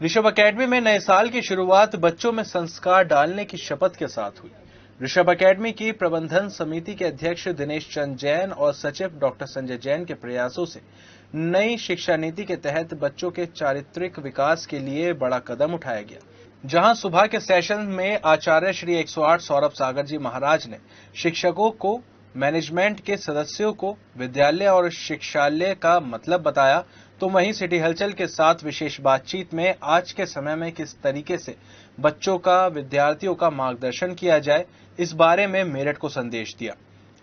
Rishabh academy में नए साल की शुरुआत बच्चों में संस्कार डालने की शपथ के साथ हुई। ऋषभ एकेडमी की प्रबंधन समिति के अध्यक्ष दिनेश चंद जैन और सचिव डॉक्टर संजय जैन के प्रयासों से नई शिक्षा नीति के तहत बच्चों के चारित्रिक विकास के लिए बड़ा कदम उठाया गया। जहां सुबह के सेशन में आचार्य श्री 108 सौरभ सागर जी महाराज ने शिक्षकों को, मैनेजमेंट के सदस्यों को विद्यालय और शिक्षालय का मतलब बताया, तो वहीं सिटी हलचल के साथ विशेष बातचीत में आज के समय में किस तरीके से बच्चों का, विद्यार्थियों का मार्गदर्शन किया जाए, इस बारे में मेरठ को संदेश दिया।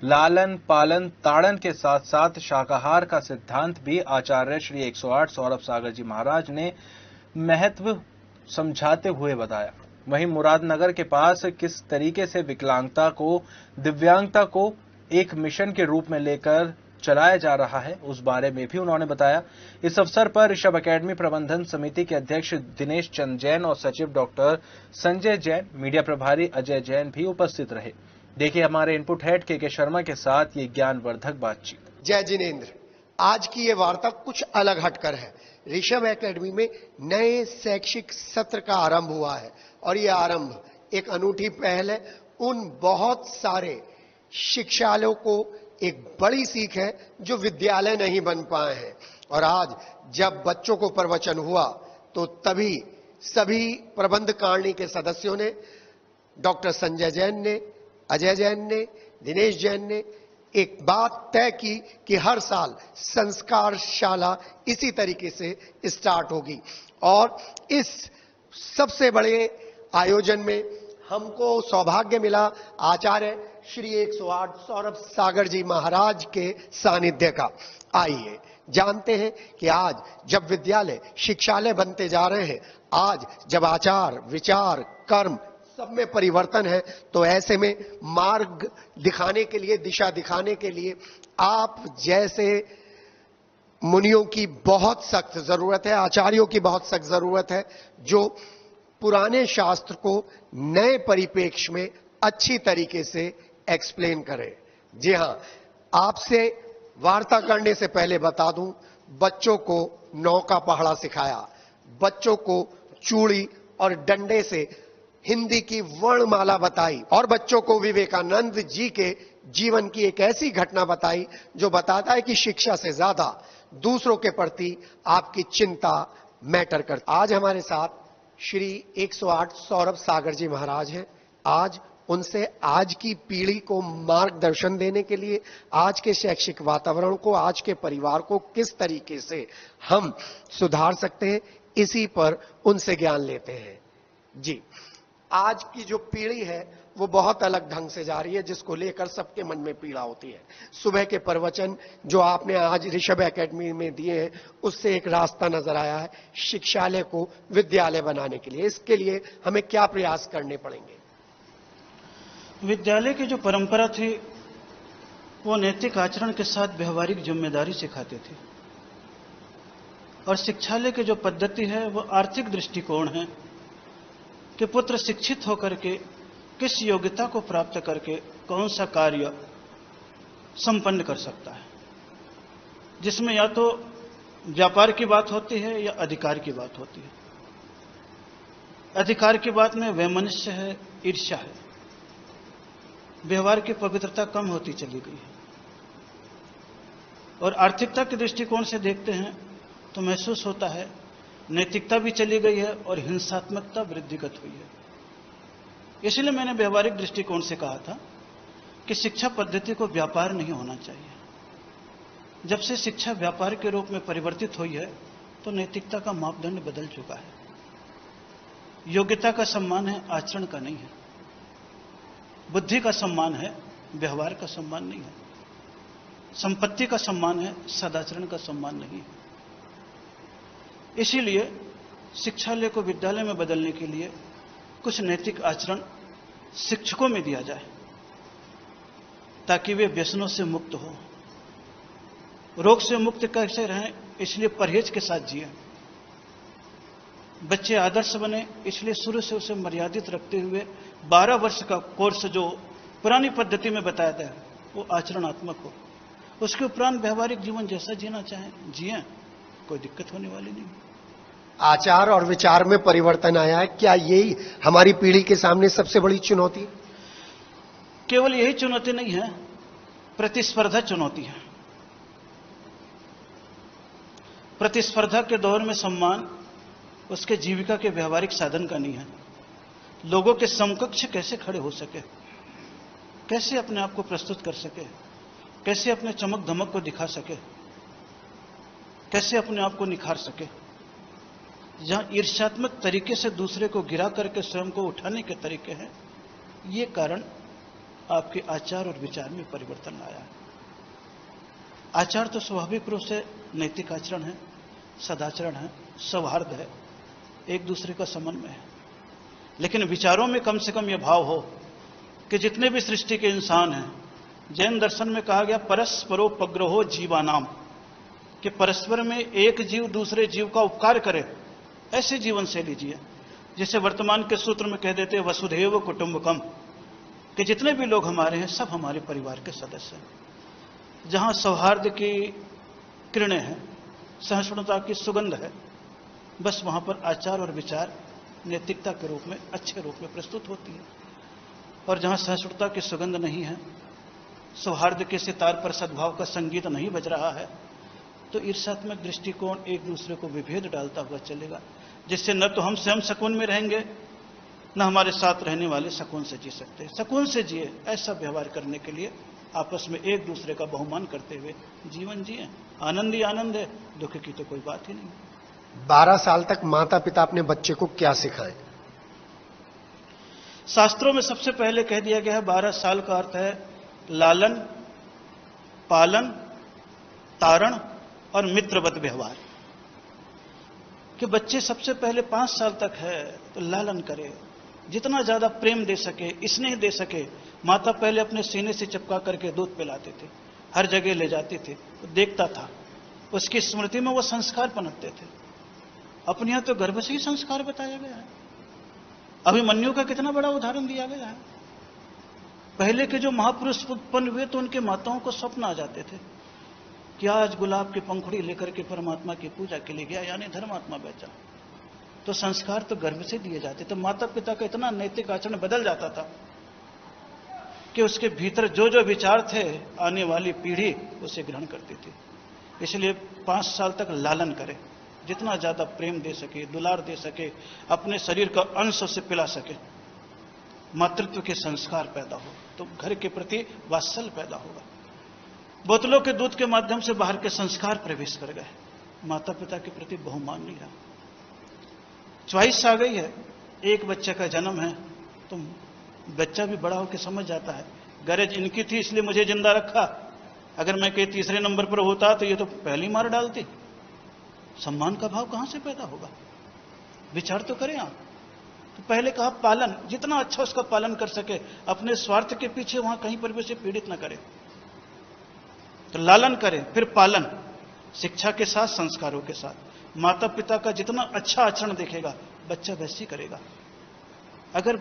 लालन पालन ताड़न के साथ साथ शाकाहार का सिद्धांत भी आचार्य श्री 108 सौरभ सागर जी महाराज ने महत्व समझाते हुए बताया। वहीं मुरादनगर के पास किस तरीके से विकलांगता को, दिव्यांगता को एक मिशन के रूप में लेकर चलाया जा रहा है, उस बारे में भी उन्होंने बताया। इस अवसर पर ऋषभ एकेडमी प्रबंधन समिति के अध्यक्ष दिनेश चंद जैन और सचिव डॉक्टर संजय जैन, मीडिया प्रभारी अजय जैन भी उपस्थित रहे। देखिए हमारे इनपुट हेड के शर्मा के साथ ये ज्ञानवर्धक बातचीत। जय जिनेंद्र, आज की ये वार्ता कुछ अलग हटकर है। ऋषभ एकेडमी में नए शैक्षिक सत्र का आरंभ हुआ है और ये आरंभ एक अनूठी पहल है। उन बहुत सारे शिक्षालयों को एक बड़ी सीख है जो विद्यालय नहीं बन पाए हैं, और आज जब बच्चों को प्रवचन हुआ तो तभी सभी प्रबंध कारिणी के सदस्यों ने, डॉक्टर संजय जैन ने, अजय जैन ने, दिनेश जैन ने एक बात तय की कि हर साल संस्कारशाला इसी तरीके से स्टार्ट होगी। और इस सबसे बड़े आयोजन में हमको सौभाग्य मिला आचार्य श्री 108 सौरभ सागर जी महाराज के सानिध्य का। आइए जानते हैं कि आज जब विद्यालय शिक्षालय बनते जा रहे हैं, आज जब आचार, विचार, कर्म सब में परिवर्तन है, तो ऐसे में मार्ग दिखाने के लिए, दिशा दिखाने के लिए आप जैसे मुनियों की बहुत सख्त जरूरत है, आचार्यों की बहुत सख्त जरूरत है, जो पुराने शास्त्र को नए परिप्रेक्ष्य में अच्छी तरीके से एक्सप्लेन करें। जी हां, आपसे वार्ता करने से पहले बता दूं, बच्चों को नौका पहाड़ा सिखाया, बच्चों को चूड़ी और डंडे से हिंदी की वर्णमाला बताई, और बच्चों को विवेकानंद जी के जीवन की एक ऐसी घटना बताई जो बताता है कि शिक्षा से ज्यादा दूसरों के प्रति आपकी चिंता मैटर करती। आज हमारे साथ श्री 108 सौरभ सागर जी महाराज हैं। आज उनसे आज की पीढ़ी को मार्गदर्शन देने के लिए, आज के शैक्षिक वातावरण को, आज के परिवार को किस तरीके से हम सुधार सकते हैं, इसी पर उनसे ज्ञान लेते हैं। जी, आज की जो पीढ़ी है वो बहुत अलग ढंग से जा रही है, जिसको लेकर सबके मन में पीड़ा होती है। सुबह के प्रवचन जो आपने आज ऋषभ एकेडमी में दिए हैं, उससे एक रास्ता नजर आया है शिक्षालय को विद्यालय बनाने के लिए। इसके लिए हमें क्या प्रयास करने पड़ेंगे? विद्यालय की जो परंपरा थी वो नैतिक आचरण के साथ व्यवहारिक जिम्मेदारी सिखाते थे, और शिक्षालय की जो पद्धति है वो आर्थिक दृष्टिकोण है कि पुत्र शिक्षित होकर के किस योग्यता को प्राप्त करके कौन सा कार्य संपन्न कर सकता है, जिसमें या तो व्यापार की बात होती है या अधिकार की बात होती है। अधिकार की बात में वैमनस्य है, ईर्ष्या है, व्यवहार की पवित्रता कम होती चली गई है। और आर्थिकता के दृष्टिकोण से देखते हैं तो महसूस होता है नैतिकता भी चली गई है और हिंसात्मकता वृद्धिगत हुई है। इसलिए मैंने व्यवहारिक दृष्टिकोण से कहा था कि शिक्षा पद्धति को व्यापार नहीं होना चाहिए। जब से शिक्षा व्यापार के रूप में परिवर्तित हुई है तो नैतिकता का मापदंड बदल चुका है। योग्यता का सम्मान है, आचरण का नहीं है। बुद्धि का सम्मान है, व्यवहार का सम्मान नहीं है। संपत्ति का सम्मान है, सदाचरण का सम्मान नहीं है। इसीलिए शिक्षालय को विद्यालय में बदलने के लिए कुछ नैतिक आचरण शिक्षकों में दिया जाए ताकि वे व्यसनों से मुक्त हो। रोग से मुक्त कैसे रहें, इसलिए परहेज के साथ जिए। बच्चे आदर्श बने, इसलिए शुरू से उसे मर्यादित रखते हुए 12 वर्ष का कोर्स जो पुरानी पद्धति में बताया था वो आचरणात्मक हो। उसके उपरांत व्यवहारिक जीवन जैसा जीना चाहें जिए, कोई दिक्कत होने वाली नहीं। आचार और विचार में परिवर्तन आया है, क्या यही हमारी पीढ़ी के सामने सबसे बड़ी चुनौती है? केवल यही चुनौती नहीं है, प्रतिस्पर्धा चुनौती है। प्रतिस्पर्धा के दौर में सम्मान उसके जीविका के व्यवहारिक साधन का नहीं है। लोगों के समकक्ष कैसे खड़े हो सके, कैसे अपने आप को प्रस्तुत कर सके, कैसे अपने चमक धमक को दिखा सके, कैसे अपने आप को निखार सके। जहां ईर्ष्यात्मक तरीके से दूसरे को गिरा करके स्वयं को उठाने के तरीके हैं, ये कारण आपके आचार और विचार में परिवर्तन लाया है। आचार तो स्वाभाविक रूप से नैतिक आचरण है, सदाचरण है, सौहार्द है, एक दूसरे का समन्वय है। लेकिन विचारों में कम से कम यह भाव हो कि जितने भी सृष्टि के इंसान हैं, जैन दर्शन में कहा गया परस्परोपग्रहो जीवानाम, कि परस्पर में एक जीव दूसरे जीव का उपकार करे, ऐसे जीवन शैली जिए। जैसे वर्तमान के सूत्र में कह देते हैं वसुधैव कुटुंबकम, कि जितने भी लोग हमारे हैं सब हमारे परिवार के सदस्य हैं। जहां सौहार्द की किरणें हैं, सहिष्णुता की सुगंध है, बस वहां पर आचार और विचार नैतिकता के रूप में, अच्छे रूप में प्रस्तुत होती है। और जहां सहिष्णुता की सुगंध नहीं है, सौहार्द के सितार पर सद्भाव का संगीत नहीं बज रहा है, तो ईर्ष्यात्मक दृष्टिकोण एक दूसरे को विभेद डालता हुआ चलेगा, जिससे न तो हम स्वयं सकून में रहेंगे, न हमारे साथ रहने वाले सकून से जी सकते। सकून से जिए, ऐसा व्यवहार करने के लिए आपस में एक दूसरे का बहुमान करते हुए जीवन जिए। आनंद ही आनंद है, दुख की तो कोई बात ही नहीं। 12 साल तक माता पिता अपने बच्चे को क्या सिखाएं? शास्त्रों में सबसे पहले कह दिया गया है 12 साल का अर्थ है लालन, पालन, तारण और मित्रवत व्यवहार। कि बच्चे सबसे पहले 5 साल तक है तो लालन करे, जितना ज्यादा प्रेम दे सके, स्नेह दे सके। माता पहले अपने सीने से चिपका करके दूध पिलाते थे, हर जगह ले जाते थे, तो देखता था, उसकी स्मृति में वो संस्कार पनपते थे। अपने यहां तो गर्भ से ही संस्कार बताया गया है। अभिमन्यु का कितना बड़ा उदाहरण दिया गया है। पहले के जो महापुरुष उत्पन्न हुए तो उनके माताओं को स्वप्न आ जाते थे कि आज गुलाब की पंखुड़ी लेकर के परमात्मा की पूजा के लिए गया, यानी धर्मात्मा बेचा। तो संस्कार तो गर्भ से दिए जाते, तो माता पिता का इतना नैतिक आचरण बदल जाता था कि उसके भीतर जो जो विचार थे, आने वाली पीढ़ी उसे ग्रहण करती थी। इसलिए 5 साल तक लालन करे, जितना ज्यादा प्रेम दे सके, दुलार दे सके, अपने शरीर का अंश उसे पिला सके, मातृत्व के संस्कार पैदा हो, तो घर के प्रति वात्सल्य पैदा होगा। बोतलों के दूध के माध्यम से बाहर के संस्कार प्रवेश कर गए, माता पिता के प्रति बहुमान नहीं रहा। च्वाइस आ गई है, एक बच्चे का जन्म है तो बच्चा भी बड़ा होकर समझ जाता है, गरज इनकी थी इसलिए मुझे जिंदा रखा, अगर मैं कहीं तीसरे नंबर पर होता तो ये तो पहली मार डालती। सम्मान का भाव कहां से पैदा होगा? विचार तो करें आप। तो पहले कहा पालन, जितना अच्छा उसका पालन कर सके, अपने स्वार्थ के पीछे वहां कहीं पर भी उसे पीड़ित न करे। तो लालन करें, फिर पालन, शिक्षा के साथ, संस्कारों के साथ। माता पिता का जितना अच्छा आचरण देखेगा बच्चा वैसे ही करेगा। अगर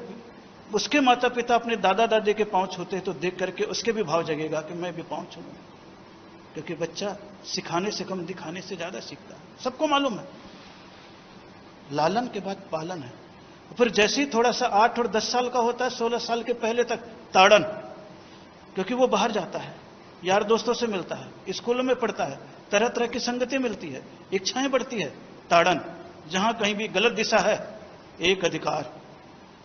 उसके माता पिता अपने दादा दादी के पांव छूते तो देख करके उसके भी भाव जगेगा कि मैं भी पांव छूऊंगा, क्योंकि बच्चा सिखाने से कम दिखाने से ज्यादा सीखता है, सबको मालूम है। लालन के बाद पालन है, फिर जैसे ही थोड़ा सा 8 और 10 साल का होता है, 16 साल के पहले तक ताड़न, क्योंकि वो बाहर जाता है, यार दोस्तों से मिलता है, स्कूलों में पढ़ता है, तरह तरह की संगति मिलती है, इच्छाएं बढ़ती है। ताड़न, जहां कहीं भी गलत दिशा है, एक अधिकार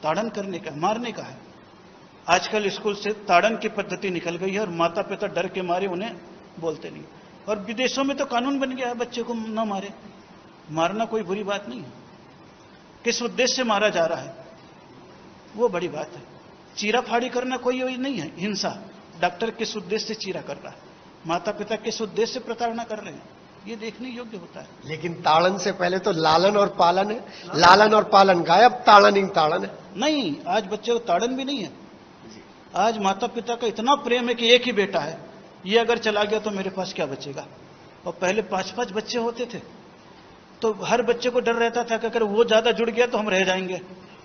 ताड़न करने का, मारने का है। आजकल स्कूल से ताड़न की पद्धति निकल गई है और माता पिता डर के मारे उन्हें बोलते नहीं। और विदेशों में तो कानून बन गया है बच्चे को न मारे। मारना कोई बुरी बात नहीं है, किस उद्देश्य से मारा जा रहा है वो बड़ी बात है। चीरा फाड़ी करना कोई नहीं है हिंसा। डॉक्टर किस उद्देश्य से चीरा कर रहा है, माता पिता किस उद्देश्य से प्रताड़ना कर रहे हैं, ये देखने योग्य होता है। लेकिन ताड़न से पहले तो लालन और पालन है। लालन और पालन गायब, ताड़न ही ताड़न है। नहीं, आज बच्चे को ताड़न भी नहीं है। आज माता पिता का इतना प्रेम है कि एक ही बेटा है, ये अगर चला गया तो मेरे पास क्या बचेगा। और पहले 5-5 बच्चे होते थे तो हर बच्चे को डर रहता था कि अगर वो ज्यादा जुड़ गया तो हम रह जाएंगे,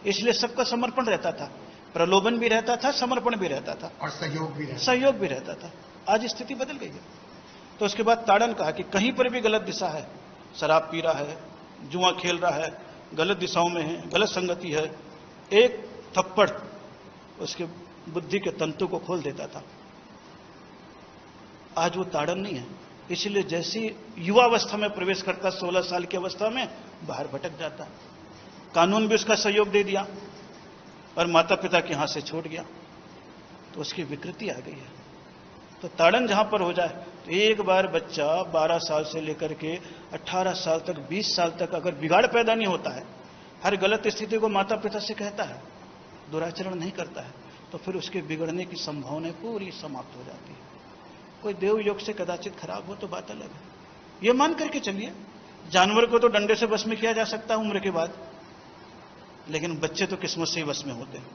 इसलिए सबका समर्पण रहता था, प्रलोभन भी रहता था, समर्पण भी रहता था और सहयोग भी रहता था। आज स्थिति बदल गई है। तो उसके बाद ताड़न कहा कि कहीं पर भी गलत दिशा है, शराब पी रहा है, जुआ खेल रहा है, गलत दिशाओं में है, गलत संगति है, एक थप्पड़ उसके बुद्धि के तंतु को खोल देता था। आज वो ताड़न नहीं है, इसलिए जैसी युवावस्था में प्रवेश करता 16 साल की अवस्था में बाहर भटक जाता। कानून भी उसका सहयोग दे दिया और माता पिता के हाथ से छूट गया, तो उसकी विकृति आ गई है। तो ताड़न जहां पर हो जाए, तो एक बार बच्चा 12 साल से लेकर के 18 साल तक, 20 साल तक अगर बिगाड़ पैदा नहीं होता है, हर गलत स्थिति को माता पिता से कहता है, दुराचरण नहीं करता है, तो फिर उसके बिगड़ने की संभावना पूरी समाप्त हो जाती है। कोई देव योग से कदाचित खराब हो तो बात अलग है। ये मान करके चलिए, जानवर को तो डंडे से वश में किया जा सकता है उम्र के बाद, लेकिन बच्चे तो किस्मत से ही वश में होते हैं।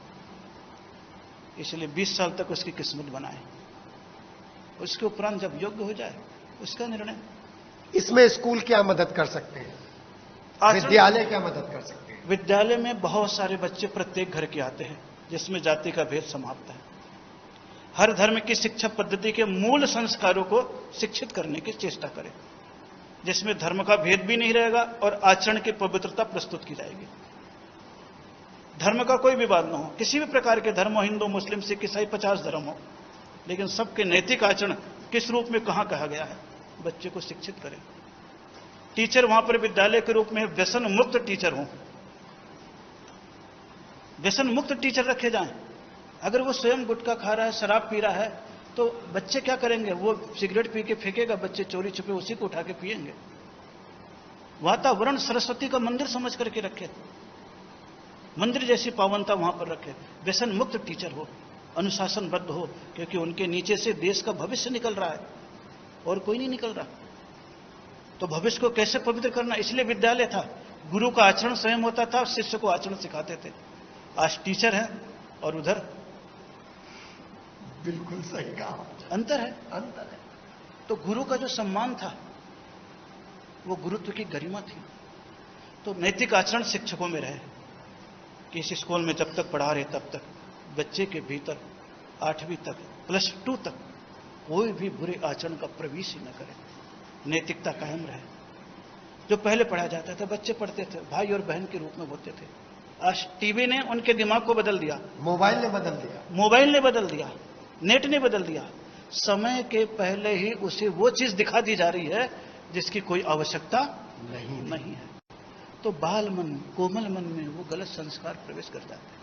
इसलिए 20 साल तक उसकी किस्मत बनाए, उसके उपरांत जब योग्य हो जाए उसका निर्णय। इसमें स्कूल क्या मदद कर सकते हैं, विद्यालय क्या मदद कर सकते हैं? विद्यालय में बहुत सारे बच्चे प्रत्येक घर के आते हैं जिसमें जाति का भेद समाप्त है। हर धर्म की शिक्षा पद्धति के मूल संस्कारों को शिक्षित करने की चेष्टा करें, जिसमें धर्म का भेद भी नहीं रहेगा और आचरण की पवित्रता प्रस्तुत की जाएगी। धर्म का कोई विवाद न हो, किसी भी प्रकार के धर्म हो, हिंदू मुस्लिम सिख ईसाई 50 धर्म हो, लेकिन सबके नैतिक आचरण किस रूप में कहां कहा गया है, बच्चे को शिक्षित करें। टीचर वहां पर विद्यालय के रूप में व्यसन मुक्त टीचर हों, व्यसन मुक्त टीचर रखे जाएं। अगर वो स्वयं गुटखा खा रहा है, शराब पी रहा है, तो बच्चे क्या करेंगे? वो सिगरेट पी के फेंकेगा, बच्चे चोरी छुपे उसी को उठा के पिएंगे। वातावरण सरस्वती का मंदिर समझ करके रखे, मंदिर जैसी पावनता वहां पर रखे। व्यसन मुक्त टीचर हो, अनुशासनबद्ध हो, क्योंकि उनके नीचे से देश का भविष्य निकल रहा है और कोई नहीं निकल रहा। तो भविष्य को कैसे पवित्र करना, इसलिए विद्यालय था। गुरु का आचरण स्वयं होता था, शिष्य को आचरण सिखाते थे। आज टीचर है और उधर बिल्कुल सही कहा, अंतर है। अंतर है। तो गुरु का जो सम्मान था वो गुरुत्व की गरिमा थी। तो नैतिक आचरण शिक्षकों में रहे कि इस स्कूल में जब तक पढ़ा रहे तब तक बच्चे के भीतर 8वीं तक, +2 तक कोई भी बुरे आचरण का प्रवेश ही न करे, नैतिकता कायम रहे। जो पहले पढ़ा जाता था, बच्चे पढ़ते थे, भाई और बहन के रूप में होते थे। आज टीवी ने उनके दिमाग को बदल दिया, मोबाइल ने बदल दिया, मोबाइल ने बदल दिया, नेट ने बदल दिया। समय के पहले ही उसे वो चीज दिखा दी जा रही है जिसकी कोई आवश्यकता नहीं है। तो बाल मन, कोमल मन में वो गलत संस्कार प्रवेश कर जाते हैं,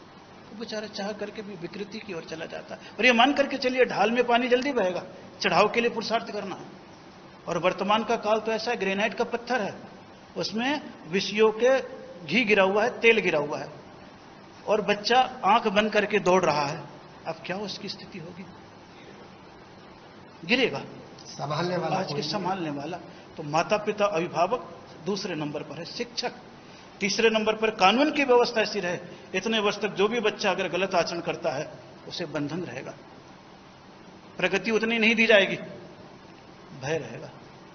तो बेचारा चाह करके भी विकृति की ओर चला जाता है। और ये मान करके चलिए, ढाल में पानी जल्दी बहेगा, चढ़ाव के लिए पुरुषार्थ करना है। और वर्तमान का काल तो ऐसा है, ग्रेनाइट का पत्थर है, उसमें विषयों के घी गिरा हुआ है, तेल गिरा हुआ है, और बच्चा आंख बंद करके दौड़ रहा है। अब क्या उसकी स्थिति होगी? गिरेगा, संभालने वाला आज के संभालने वाला। तो माता पिता, अभिभावक दूसरे नंबर पर है, शिक्षक तीसरे नंबर पर। कानून की व्यवस्था ऐसी रहे, इतने वर्ष तक जो भी बच्चा अगर गलत आचरण करता है उसे बंधन रहेगा, प्रगति उतनी नहीं दी जाएगी, भय रहेगा,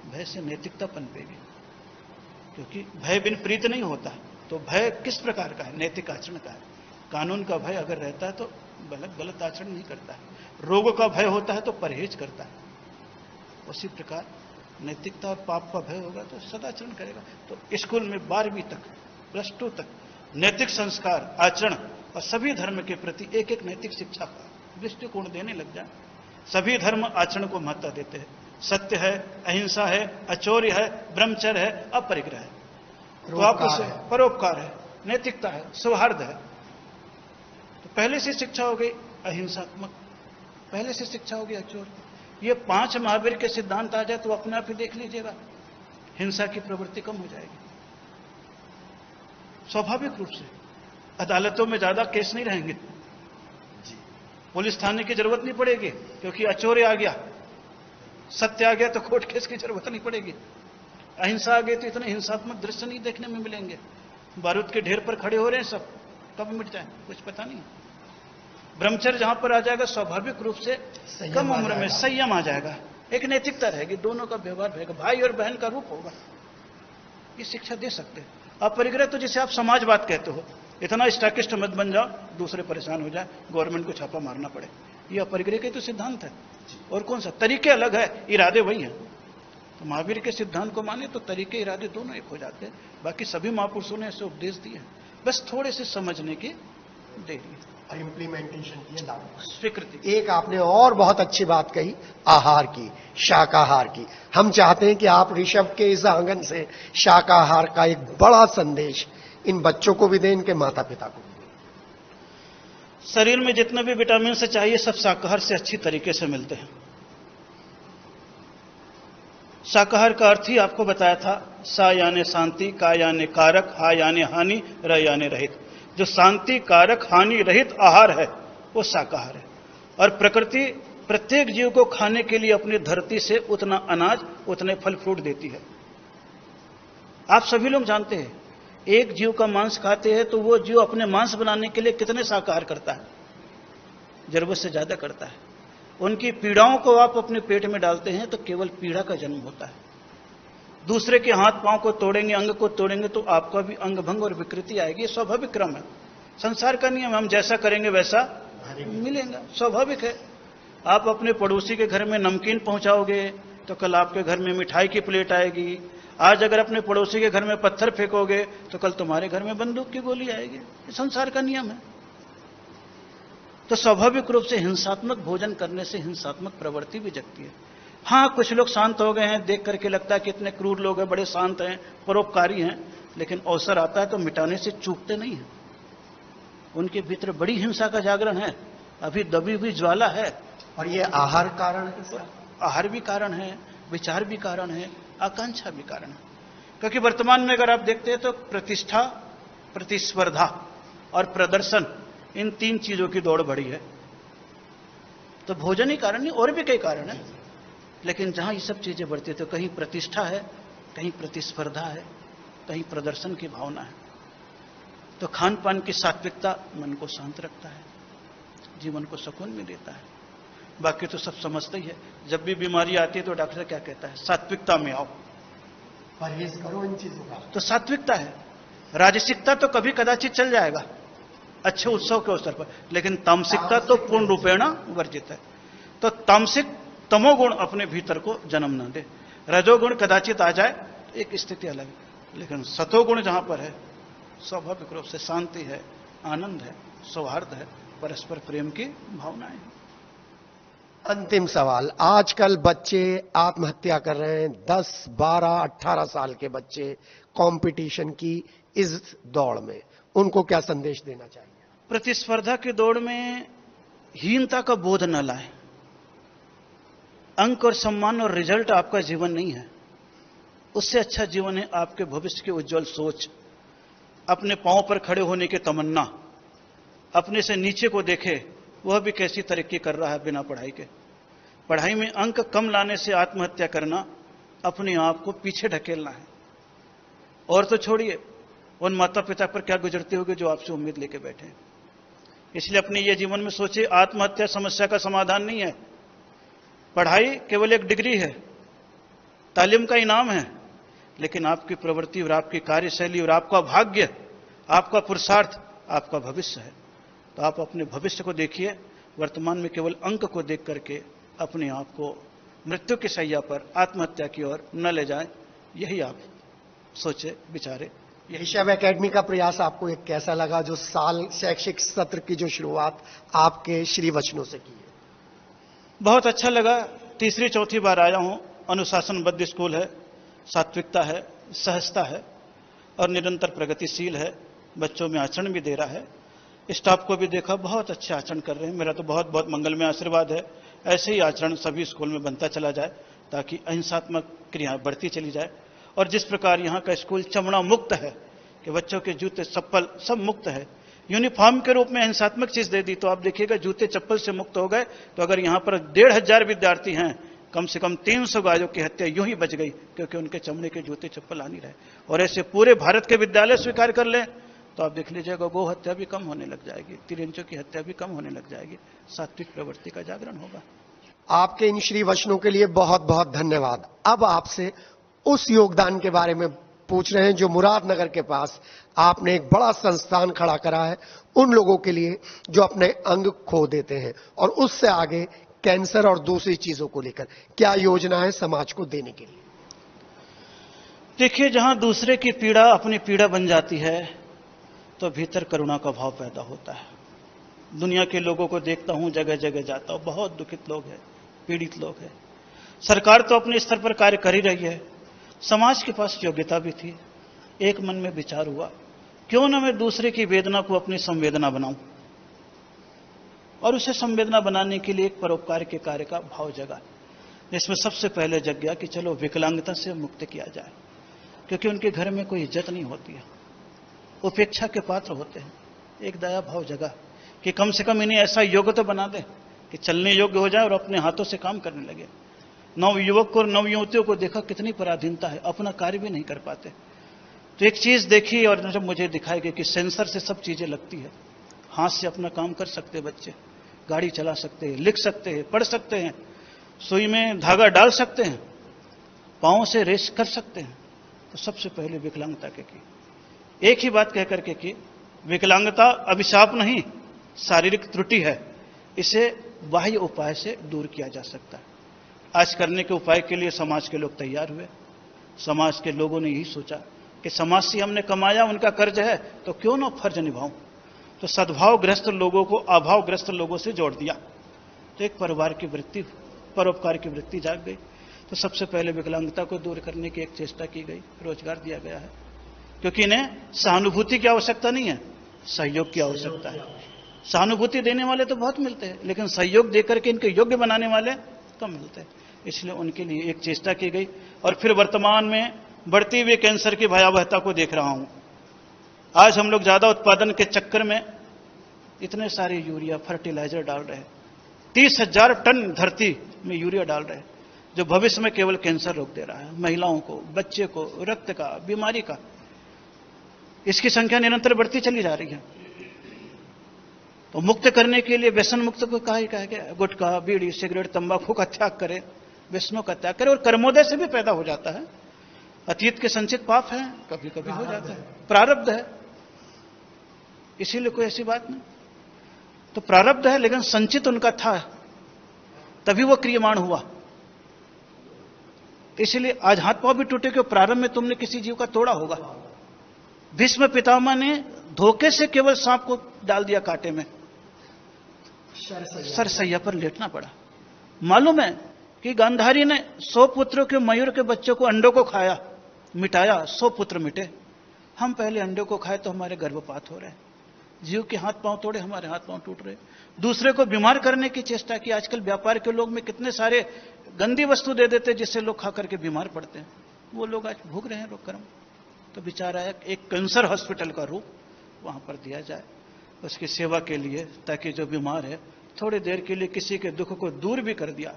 भय से नैतिकता पनपेगी, क्योंकि भय बिन प्रीत नहीं होता। तो भय किस प्रकार का है? नैतिक आचरण का है। कानून का भय अगर रहता है तो गलत आचरण नहीं करता है। रोग का भय होता है तो परहेज करता है। उसी प्रकार नैतिकता और पाप का भय होगा तो सदाचरण करेगा। तो स्कूल में 12वीं तक, +2 तक नैतिक संस्कार, आचरण और सभी धर्म के प्रति एक एक नैतिक शिक्षा का दृष्टिकोण देने लग जाए। सभी धर्म आचरण को महत्ता देते हैं। सत्य है, अहिंसा है, अचौर्य है, ब्रह्मचर्य है, अपरिग्रह है। तो आप उसे परोपकार है, नैतिकता है, सौहार्द है। तो पहले से शिक्षा हो गई अहिंसात्मक, पहले से शिक्षा हो गई अचौर्य। ये 5 महावीर के सिद्धांत आ जाए तो अपने आप ही देख लीजिएगा, हिंसा की प्रवृत्ति कम हो जाएगी स्वाभाविक रूप से। अदालतों में ज्यादा केस नहीं रहेंगे, पुलिस थाने की जरूरत नहीं पड़ेगी, क्योंकि अचौर्य आ गया, सत्य आ गया तो कोर्ट केस की जरूरत नहीं पड़ेगी। अहिंसा आ गई तो इतने हिंसात्मक दृश्य नहीं देखने में मिलेंगे। बारूद के ढेर पर खड़े हो रहे हैं सब, कब मिट जाए कुछ पता नहीं। ब्रह्मचर्य जहां पर आ जाएगा, स्वाभाविक रूप से कम उम्र में संयम आ जाएगा, एक नैतिकता रहेगी, दोनों का व्यवहार रहेगा, भाई और बहन का रूप होगा। ये शिक्षा दे सकते हैं। अपरिग्रह तो जिसे आप समाजवाद कहते हो, इतना स्टाकिस्ट मत बन जाओ दूसरे परेशान हो जाए, गवर्नमेंट को छापा मारना पड़े, ये अपरिग्रह के तो सिद्धांत है। और कौन सा? तरीके अलग है, इरादे वही है। तो महावीर के सिद्धांत को माने तो तरीके इरादे दोनों एक हो जाते हैं। बाकी सभी महापुरुषों ने ऐसे उपदेश दिए हैं, बस थोड़े से समझने की देरी और इम्प्लीमेंटेशन की है, लागू स्वीकृति। एक आपने और बहुत अच्छी बात कही आहार की, शाकाहार की। हम चाहते हैं कि आप ऋषभ के इस आंगन से शाकाहार का एक बड़ा संदेश इन बच्चों को भी दें, इनके माता पिता को भी दें। शरीर में जितने भी विटामिन से चाहिए सब शाकाहार से अच्छी तरीके से मिलते हैं। शाकाहार का अर्थ ही आपको बताया था, सा यानी शांति, का यानी कारक, हा यानी हानि, र यानी रहित। जो शांति कारक हानि रहित आहार है वो शाकाहार है। और प्रकृति प्रत्येक जीव को खाने के लिए अपनी धरती से उतना अनाज, उतने फल फ्रूट देती है। आप सभी लोग जानते हैं, एक जीव का मांस खाते हैं तो वो जीव अपने मांस बनाने के लिए कितने शाकाहार करता है, जरूरत से ज्यादा करता है। उनकी पीड़ाओं को आप अपने पेट में डालते हैं तो केवल पीड़ा का जन्म होता है। दूसरे के हाथ पांव को तोड़ेंगे, अंग को तोड़ेंगे तो आपका भी अंग भंग और विकृति आएगी। ये स्वाभाविक क्रम है, संसार का नियम। हम जैसा करेंगे वैसा मिलेगा, स्वाभाविक है। आप अपने पड़ोसी के घर में नमकीन पहुंचाओगे तो कल आपके घर में मिठाई की प्लेट आएगी। आज अगर अपने पड़ोसी के घर में पत्थर फेंकोगे तो कल तुम्हारे घर में बंदूक की गोली आएगी। ये संसार का नियम है। तो स्वाभाविक रूप से हिंसात्मक भोजन करने से हिंसात्मक प्रवृत्ति भी जगती है। हाँ, कुछ लोग शांत हो गए हैं, देख करके लगता है कि इतने क्रूर लोग हैं, बड़े शांत हैं, परोपकारी हैं, लेकिन अवसर आता है तो मिटाने से चूकते नहीं हैं। उनके भीतर बड़ी हिंसा का जागरण है, अभी दबी हुई ज्वाला है। और ये आहार कारण है, आहार भी कारण है, विचार भी कारण है, आकांक्षा भी कारण है। क्योंकि वर्तमान में अगर आप देखते हैं तो प्रतिष्ठा, प्रतिस्पर्धा और प्रदर्शन, इन तीन चीजों की दौड़ बढ़ी है। तो भोजन ही कारण नहीं, और भी कई कारण है। लेकिन जहां ये सब चीजें बढ़ती है तो कहीं प्रतिष्ठा है, कहीं प्रतिस्पर्धा है, कहीं प्रदर्शन की भावना है। तो खान पान की सात्विकता मन को शांत रखता है, जीवन को सुकून में देता है। बाकी तो सब समझते ही है। जब भी बीमारी आती है तो डॉक्टर क्या कहता है, सात्विकता में आओ, परहेज करो इन चीजों का। तो सात्विकता है। राजसिकता तो कभी कदाचित चल जाएगा अच्छे उत्सव के अवसर पर, लेकिन तामसिकता तो पूर्ण रूपेण वर्जित है। तो तामसिक तमोगुण अपने भीतर को जन्म न दे। रजोगुण कदाचित आ जाए तो एक स्थिति अलग है, लेकिन सतोगुण जहां पर है स्वाभाविक रूप से शांति है, आनंद है, सौहार्द है, परस्पर प्रेम की भावनाएं हैं। अंतिम सवाल, आजकल बच्चे आत्महत्या कर रहे हैं, 10, 12, 18 साल के बच्चे कंपटीशन की इस दौड़ में, उनको क्या संदेश देना चाहिए? प्रतिस्पर्धा की दौड़ में हीनता का बोध न लाएं। अंक और सम्मान और रिजल्ट आपका जीवन नहीं है। उससे अच्छा जीवन है आपके भविष्य की उज्जवल सोच, अपने पांव पर खड़े होने की तमन्ना, अपने से नीचे को देखे वह भी कैसी तरक्की कर रहा है बिना पढ़ाई के। पढ़ाई में अंक कम लाने से आत्महत्या करना अपने आप को पीछे ढकेलना है। और तो छोड़िए, उन माता पिता पर क्या गुजरते होगे जो आपसे उम्मीद लेके बैठे हैं। इसलिए अपने ये जीवन में सोचिए, आत्महत्या समस्या का समाधान नहीं है। पढ़ाई केवल एक डिग्री है, तालीम का इनाम है, लेकिन आपकी प्रवृत्ति और आपकी कार्यशैली और आपका भाग्य, आपका पुरुषार्थ आपका भविष्य है। तो आप अपने भविष्य को देखिए, वर्तमान में केवल अंक को देख करके अपने आप को मृत्यु की शैया पर आत्महत्या की ओर न ले जाएं। यही आप सोचे विचारे। ऋषभ एकेडमी का प्रयास आपको एक कैसा लगा, जो साल शैक्षिक सत्र की जो शुरुआत आपके श्री वचनों से की है? बहुत अच्छा लगा। तीसरी चौथी बार आया हूं। अनुशासनबद्ध स्कूल है, सात्विकता है, सहजता है और निरंतर प्रगतिशील है। बच्चों में आचरण भी दे रहा है। स्टाफ को भी देखा, बहुत अच्छे आचरण कर रहे हैं। मेरा तो बहुत बहुत मंगलमय आशीर्वाद है। ऐसे ही आचरण सभी स्कूल में बनता चला जाए ताकि अहिंसात्मक क्रियाएं बढ़ती चली जाए। और जिस प्रकार यहाँ का स्कूल चमड़ा मुक्त है कि बच्चों के जूते चप्पल सब मुक्त है, यूनिफॉर्म के रूप में हिंसात्मक चीज दे दी तो आप देखिएगा जूते चप्पल से मुक्त हो गए। तो अगर यहाँ पर 1500 विद्यार्थी हैं, कम से कम 300 गायों की हत्या यूं ही बच गई, क्योंकि उनके चमड़े के जूते चप्पल आ नहीं रहे। और ऐसे पूरे भारत के विद्यालय स्वीकार कर लें तो आप देख लीजिएगा गौ हत्या भी कम होने लग जाएगी, तिरंचों की हत्या भी कम होने लग जाएगी। सात्विक प्रवृत्ति का जागरण होगा। आपके इन श्री वचनों के लिए बहुत बहुत धन्यवाद। अब आपसे उस योगदान के बारे में पूछ रहे हैं जो मुरादनगर के पास आपने एक बड़ा संस्थान खड़ा करा है उन लोगों के लिए जो अपने अंग खो देते हैं, और उससे आगे कैंसर और दूसरी चीजों को लेकर क्या योजना है समाज को देने के लिए? देखिए, जहां दूसरे की पीड़ा अपनी पीड़ा बन जाती है तो भीतर करुणा का भाव पैदा होता है। दुनिया के लोगों को देखता हूं, जगह जगह जाता हूं, बहुत दुखित लोग हैं, पीड़ित लोग हैं। सरकार तो अपने स्तर पर कार्य कर ही रही है, समाज के पास योग्यता भी थी। एक मन में विचार हुआ, क्यों ना मैं दूसरे की वेदना को अपनी संवेदना बनाऊं, और उसे संवेदना बनाने के लिए एक परोपकार के कार्य का भाव जगा। इसमें सबसे पहले जग गया कि चलो विकलांगता से मुक्त किया जाए, क्योंकि उनके घर में कोई इज्जत नहीं होती है, उपेक्षा के पात्र होते हैं। एक दया भाव जगा कि कम से कम इन्हें ऐसा योग्य तो बना दे कि चलने योग्य हो जाए और अपने हाथों से काम करने लगे। नवयुवक को और नवयुवतियों को देखा कितनी पराधीनता है, अपना कार्य भी नहीं कर पाते। तो एक चीज देखी और जब मुझे दिखाई गई कि सेंसर से सब चीजें लगती है, हाथ से अपना काम कर सकते हैं बच्चे, गाड़ी चला सकते हैं, लिख सकते हैं, पढ़ सकते हैं, सुई में धागा डाल सकते हैं, पांव से रेस कर सकते हैं। तो सबसे पहले विकलांगता के की एक ही बात कहकर के कि विकलांगता अभिशाप नहीं, शारीरिक त्रुटि है, इसे बाह्य उपाय से दूर किया जा सकता है। आज करने के उपाय के लिए समाज के लोग तैयार हुए। समाज के लोगों ने यही सोचा कि समाज से हमने कमाया, उनका कर्ज है, तो क्यों ना फर्ज निभाऊं। तो सद्भावग्रस्त लोगों को अभावग्रस्त लोगों से जोड़ दिया। तो एक परिवार की वृत्ति, परोपकार की वृत्ति जाग गई। तो सबसे पहले विकलांगता को दूर करने की एक चेष्टा की गई, रोजगार दिया गया है, क्योंकि इन्हें सहानुभूति की आवश्यकता नहीं है, सहयोग की आवश्यकता है। सहानुभूति देने वाले तो बहुत मिलते हैं, लेकिन सहयोग देकर के इनके योग्य बनाने वाले कम मिलते हैं। इसलिए उनके लिए एक चेष्टा की गई। और फिर वर्तमान में बढ़ती हुई कैंसर की भयावहता को देख रहा हूं। आज हम लोग ज्यादा उत्पादन के चक्कर में इतने सारे यूरिया फर्टिलाइजर डाल रहे हैं, 30,000 टन धरती में यूरिया डाल रहे हैं, जो भविष्य में केवल कैंसर रोक दे रहा है, महिलाओं को, बच्चे को, रक्त का, बीमारी का। इसकी संख्या निरंतर बढ़ती चली जा रही है। तो मुक्त करने के लिए व्यसन मुक्त को कहा गया, गुटखा, बीड़ी, सिगरेट, तंबाकू का त्याग करें, व्यसनों का त्याग करें। और कर्मोदय से भी पैदा हो जाता है। अतीत के संचित पाप है, कभी कभी हो जाता है, प्रारब्ध है, इसीलिए कोई ऐसी बात नहीं। तो प्रारब्ध है, लेकिन संचित उनका था, तभी वो क्रियमाण हुआ। इसलिए आज हाथ पांव भी टूटे, क्यों? प्रारंभ में तुमने किसी जीव का तोड़ा होगा। भीष्म पितामह ने धोखे से केवल सांप को डाल दिया कांटे में, सरसैया पर लेटना पड़ा। मालूम है कि गांधारी ने 100 पुत्रों के, मयूर के बच्चों को, अंडों को खाया, मिटाया, 100 पुत्र मिटे। हम पहले अंडों को खाए तो हमारे गर्भपात हो रहे हैं। जीव के हाथ पांव तोड़े, हमारे हाथ पांव टूट रहे। दूसरे को बीमार करने की चेष्टा की। आजकल व्यापार के लोग में कितने सारे गंदी वस्तु दे देते जिससे लोग खा करके बीमार पड़ते हैं। वो लोग आज भोग रहे हैं रोग कर्म। तो विचार आया एक कैंसर हॉस्पिटल का रूप वहां पर दिया जाए, उसकी सेवा के लिए, ताकि जो बीमार है थोड़ी देर के लिए किसी के दुख को दूर भी कर दिया,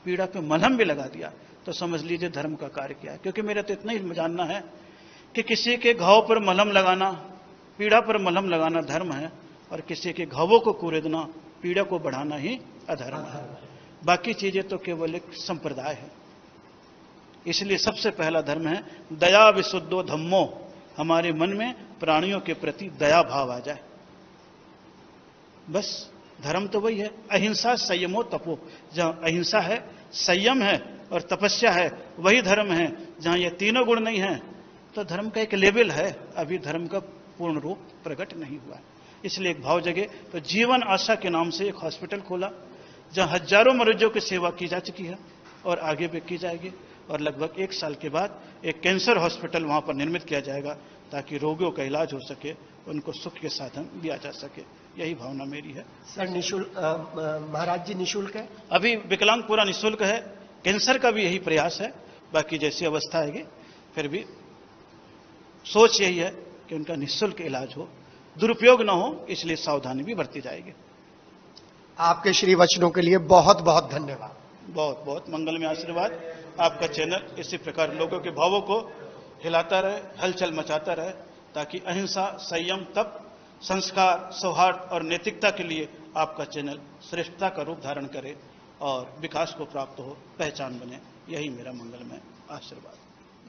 पीड़ा पे मलहम भी लगा दिया, तो समझ लीजिए धर्म का कार्य किया है। क्योंकि मेरा तो इतना ही जानना है कि किसी के घाव पर मलहम लगाना, पीड़ा पर मलहम लगाना धर्म है, और किसी के घावों को कुरेदना, पीड़ा को बढ़ाना ही अधर्म है। बाकी चीजें तो केवल एक संप्रदाय है। इसलिए सबसे पहला धर्म है दया विशुद्धो धम्मो। हमारे मन में प्राणियों के प्रति दया भाव आ जाए, बस धर्म तो वही है। अहिंसा संयमो तपो। जहां अहिंसा है, संयम है और तपस्या है, वही धर्म है। जहां ये तीनों गुण नहीं है तो धर्म का एक लेवल है, अभी धर्म का पूर्ण रूप प्रकट नहीं हुआ। इसलिए एक भाव जगे। तो जीवन आशा के नाम से एक हॉस्पिटल खोला, जहां हजारों मरीजों की सेवा की जा चुकी है और आगे भी की जाएगी। और लगभग 1 साल के बाद एक कैंसर हॉस्पिटल वहां पर निर्मित किया जाएगा, ताकि रोगियों का इलाज हो सके, उनको सुख के साधन दिया जा सके। यही भावना मेरी है। सर निशुल्क, महाराज जी निशुल्क है? अभी विकलांग पूरा निःशुल्क है। कैंसर का भी यही प्रयास है। बाकी जैसी अवस्था आएगी, फिर भी सोच यही है कि उनका निःशुल्क इलाज हो, दुरुपयोग न हो, इसलिए सावधानी भी बरती जाएगी। आपके श्री वचनों के लिए बहुत बहुत धन्यवाद। बहुत बहुत मंगलमय आशीर्वाद। आपका चैनल इसी प्रकार लोगों के भावों को हिलाता रहे, हलचल मचाता रहे, ताकि अहिंसा, संयम, तप, संस्कार, सौहार्द और नैतिकता के लिए आपका चैनल श्रेष्ठता का रूप धारण करे और विकास को प्राप्त हो, पहचान बने। यही मेरा मंगलमय आशीर्वाद।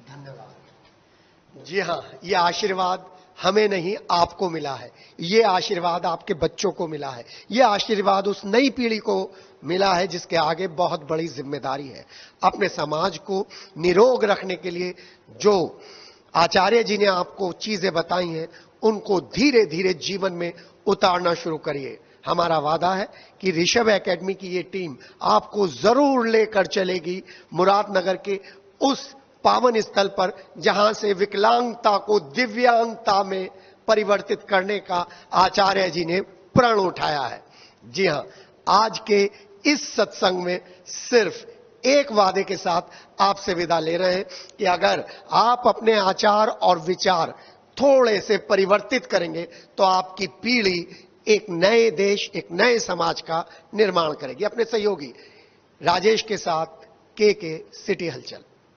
धन्यवाद। जी हाँ, ये आशीर्वाद हमें नहीं आपको मिला है, ये आशीर्वाद आपके बच्चों को मिला है, ये आशीर्वाद उस नई पीढ़ी को मिला है जिसके आगे बहुत बड़ी जिम्मेदारी है। अपने समाज को निरोग रखने के लिए जो आचार्य जी ने आपको चीजें बताई हैं उनको धीरे धीरे जीवन में उतारना शुरू करिए। हमारा वादा है कि ऋषभ एकेडमी की ये टीम आपको जरूर लेकर चलेगी मुरादनगर के उस पावन स्थल पर जहां से विकलांगता को दिव्यांगता में परिवर्तित करने का आचार्य जी ने प्रण उठाया है। जी हां, आज के इस सत्संग में सिर्फ एक वादे के साथ आपसे विदा ले रहे हैं कि अगर आप अपने आचार और विचार थोड़े से परिवर्तित करेंगे तो आपकी पीढ़ी एक नए देश, एक नए समाज का निर्माण करेगी। अपने सहयोगी राजेश के साथ के सिटी हलचल।